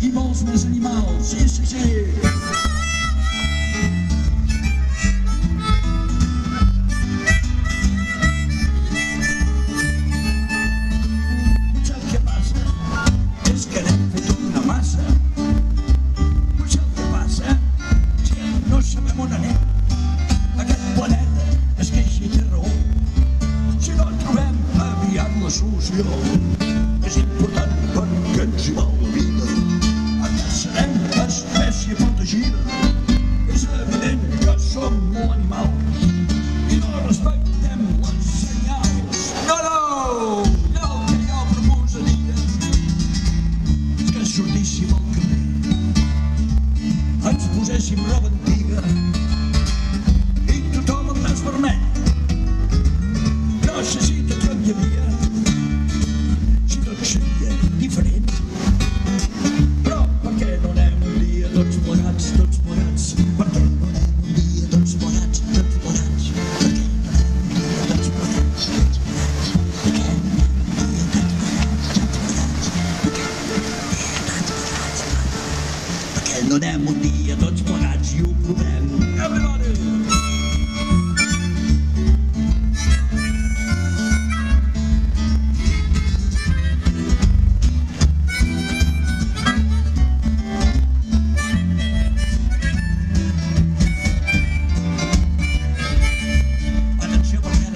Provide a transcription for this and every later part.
i molts més animals. Sí, sí, sí. Potser el que passa és que n'hem fet una massa. Potser el que passa és que no sabem on anem. Aquest planeta és que així té raó. Si no trobem aviat la solució, és important perquè ens hi va la vida. Encara serem espècie protegida. És evident que som molt animals i no respectem les senyals. No, no! Jo el que jo proposaria és que sortíssim al carrer, ens poséssim roba antiga i tothom el nas vermell. No sé si tot canviaria, si tot seria diferent. Però per què no anem un dia tots plegats, tots plegats? Per què no anem un dia tots plegats, tots plegats? Per què no anem un dia tots plegats, tots plegats? Per què no anem un dia tots plegats, tots plegats? Per què no anem un dia tots plegats i ho provem? Everybody!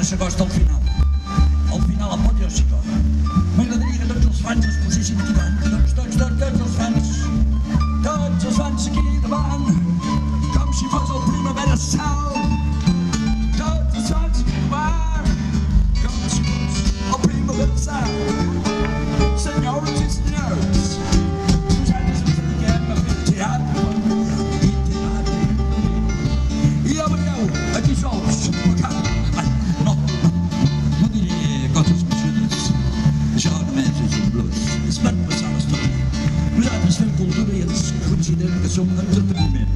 S'acosta al final. Al final apoteòsica. M'agradaria que tots els fans es posessin aquí davant. Tots els fans. Tots els fans aquí davant. Com si fos el Primavera Sound. Tots els fans aquí davant. Com si fos el Primavera Sound. Senyores i senyors, nosaltres ens dediquem a fer teatre i teatre. I ja veieu, aquí sols, coses gruixudes. Això només és un blues. És per passar l'estona. Nosaltres fem cultura i ens considerem que som entreteniment.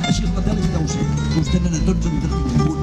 Així és la tele que deu ser. Us tenen a tots entreteniment.